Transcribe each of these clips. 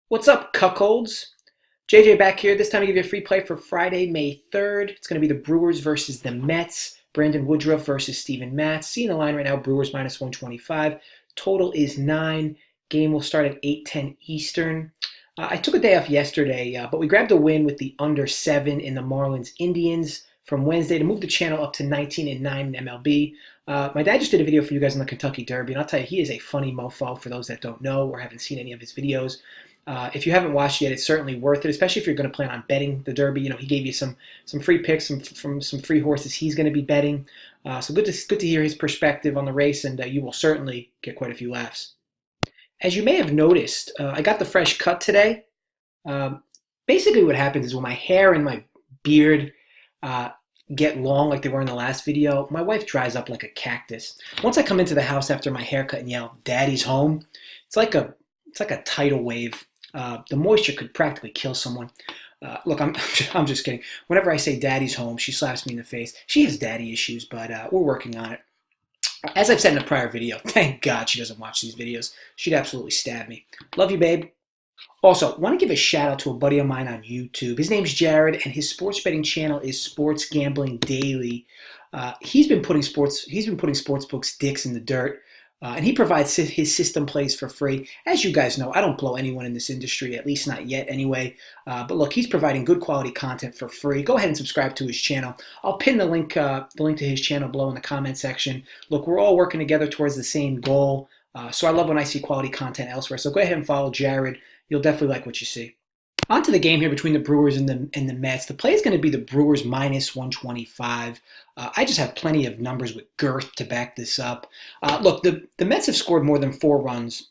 What's up, cuckolds? JJ back here. This time to give you a free play for Friday, May 3rd. It's going to be the Brewers versus the Mets. Brandon Woodruff versus Steven Matz. Seeing the line right now, Brewers minus 125. Total is 9. Game will start at 8:10 Eastern. I took a day off yesterday, but we grabbed a win with the under 7 in the Marlins Indians from Wednesday to move the channel up to 19-9 in MLB. My dad just did a video for you guys on the Kentucky Derby, and I'll tell you, he is a funny mofo for those that don't know or haven't seen any of his videos. If you haven't watched yet, it's certainly worth it, especially if you're going to plan on betting the Derby. You know, he gave you some free picks from some free horses he's going to be betting. So good to hear his perspective on the race, and you will certainly get quite a few laughs. As you may have noticed, I got the fresh cut today. Basically what happens is when my hair and my beard get long like they were in the last video, my wife dries up like a cactus. Once I come into the house after my haircut and yell, "Daddy's home," it's like a tidal wave. The moisture could practically kill someone. Look, I'm just kidding. Whenever I say "Daddy's home," she slaps me in the face. She has daddy issues, but we're working on it. As I've said in a prior video, thank God she doesn't watch these videos. She'd absolutely stab me. Love you, babe. Also, want to give a shout out to a buddy of mine on YouTube. His name's Jared, and his sports betting channel is Sports Gambling Daily. He's been putting sports books' dicks in the dirt. And he provides his system plays for free. As you guys know, I don't blow anyone in this industry, at least not yet anyway. But look, he's providing good quality content for free. Go ahead and subscribe to his channel. I'll pin the link to his channel below in the comment section. Look, we're all working together towards the same goal. So I love when I see quality content elsewhere. So go ahead and follow Jared. You'll definitely like what you see. On to the game here between the Brewers and the Mets. The play is going to be the Brewers minus 125. I just have plenty of numbers with girth to back this up. Look, the Mets have scored more than 4 runs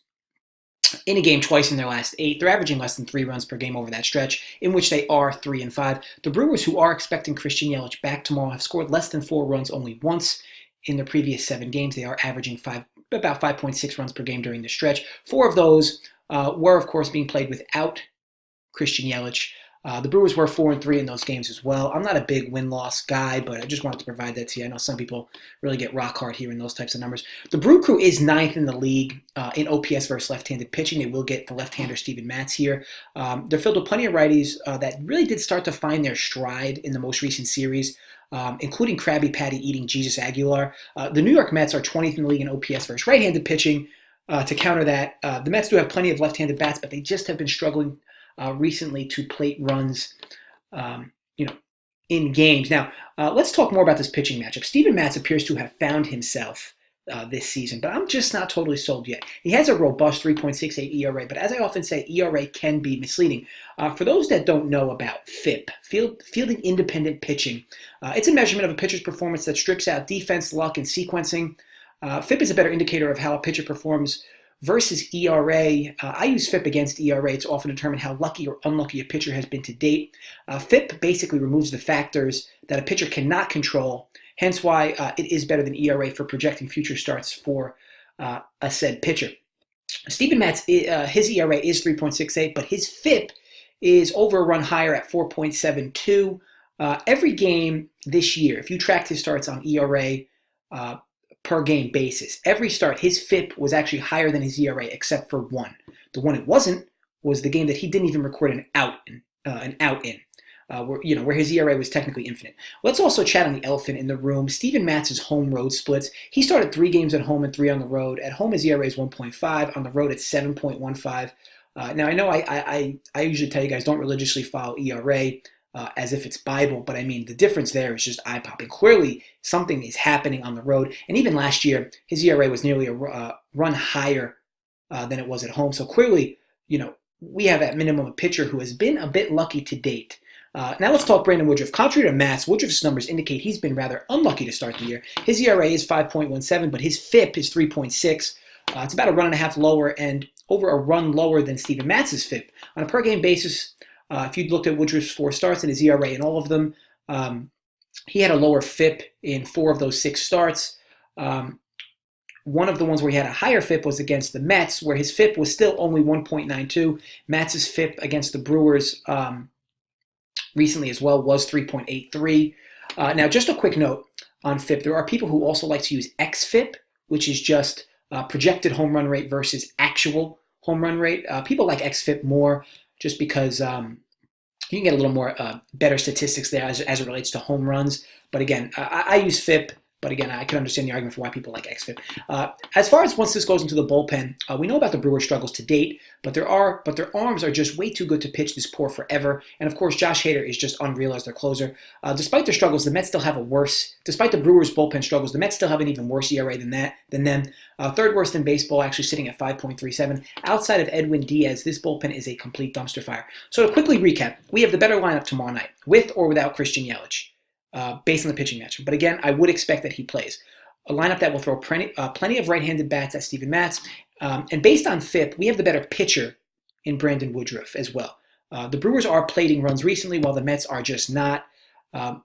in a game twice in their last 8. They're averaging less than 3 runs per game over that stretch, in which they are 3-5. The Brewers, who are expecting Christian Yelich back tomorrow, have scored less than 4 runs only once in their previous 7 games. They are averaging about 5.6 runs per game during the stretch. 4 of those were, of course, being played without Christian Yelich. The Brewers were 4-3 in those games as well. I'm not a big win-loss guy, but I just wanted to provide that to you. I know some people really get rock hard here in those types of numbers. The Brew Crew is 9th in the league in OPS versus left-handed pitching. They will get the left-hander Steven Matz here. They're filled with plenty of righties that really did start to find their stride in the most recent series, including Krabby Patty eating Jesus Aguilar. The New York Mets are 20th in the league in OPS versus right-handed pitching. To counter that, the Mets do have plenty of left-handed bats, but they just have been struggling recently to plate runs, in games. Now, let's talk more about this pitching matchup. Steven Matz appears to have found himself this season, but I'm just not totally sold yet. He has a robust 3.68 ERA, but as I often say, ERA can be misleading. For those that don't know about FIP, fielding independent pitching, it's a measurement of a pitcher's performance that strips out defense, luck, and sequencing. FIP is a better indicator of how a pitcher performs versus ERA. I use FIP against ERA to often determine how lucky or unlucky a pitcher has been to date. FIP basically removes the factors that a pitcher cannot control, hence why it is better than ERA for projecting future starts for a said pitcher. Steven Matz, his ERA is 3.68, but his FIP is over a run higher at 4.72. Every game this year, if you tracked his starts on ERA, per game basis, every start, his FIP was actually higher than his ERA except for one. The one it wasn't was the game that he didn't even record an out in, where his ERA was technically infinite. Let's also chat on the elephant in the room. Steven Matz's home road splits. He started 3 games at home and 3 on the road. At home, his ERA is 1.5. On the road, it's 7.15. Now, I know I usually tell you guys don't religiously follow ERA. As if it's Bible, but I mean, the difference there is just eye-popping. Clearly, something is happening on the road, and even last year, his ERA was nearly a run higher than it was at home. So clearly, we have at minimum a pitcher who has been a bit lucky to date. Now let's talk Brandon Woodruff. Contrary to Matz, Woodruff's numbers indicate he's been rather unlucky to start the year. His ERA is 5.17, but his FIP is 3.6. It's about a run and a half lower and over a run lower than Steven Matz's FIP. On a per-game basis, if you'd looked at Woodruff's 4 starts and his ERA in all of them, he had a lower FIP in 4 of those 6 starts. One of the ones where he had a higher FIP was against the Mets, where his FIP was still only 1.92. Matz's FIP against the Brewers recently as well was 3.83. Now, just a quick note on FIP. There are people who also like to use XFIP, which is just projected home run rate versus actual home run rate. People like xFIP more just because you can get a little more better statistics there as it relates to home runs. But again, I use FIP. But again, I can understand the argument for why people like xFIP. As far as once this goes into the bullpen, we know about the Brewers' struggles to date, but their arms are just way too good to pitch this poor forever. And of course, Josh Hader is just unreal as their closer. Despite their struggles, the Mets still have despite the Brewers' bullpen struggles, the Mets still have an even worse ERA than them. Third worst in baseball, actually sitting at 5.37. Outside of Edwin Diaz, this bullpen is a complete dumpster fire. So to quickly recap, we have the better lineup tomorrow night, with or without Christian Yelich. Based on the pitching matchup. But again, I would expect that he plays. A lineup that will throw plenty of right-handed bats at Steven Matz. And based on FIP, we have the better pitcher in Brandon Woodruff as well. The Brewers are plating runs recently, while the Mets are just not.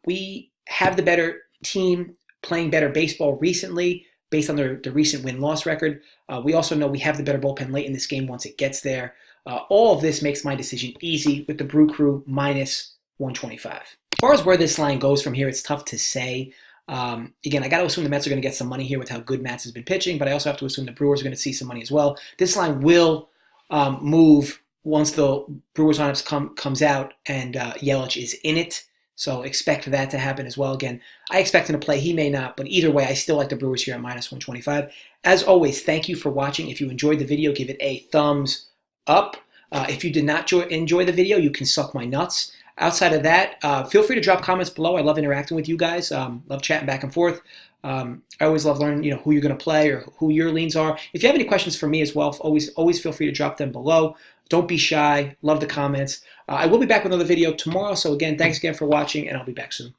We have the better team playing better baseball recently, based on their recent win-loss record. We also know we have the better bullpen late in this game once it gets there. All of this makes my decision easy with the Brew Crew minus 125. As far as where this line goes from here, it's tough to say. Again, I got to assume the Mets are going to get some money here with how good Matz has been pitching, but I also have to assume the Brewers are going to see some money as well. This line will move once the Brewers lineup comes out and Yelich is in it. So expect that to happen as well. Again, I expect him to play. He may not, but either way, I still like the Brewers here at minus 125. As always, thank you for watching. If you enjoyed the video, give it a thumbs up. If you did not enjoy the video, you can suck my nuts. Outside of that, feel free to drop comments below. I love interacting with you guys. Love chatting back and forth. I always love learning, who you're going to play or who your leans are. If you have any questions for me as well, always feel free to drop them below. Don't be shy. Love the comments. I will be back with another video tomorrow. So again, thanks again for watching, and I'll be back soon.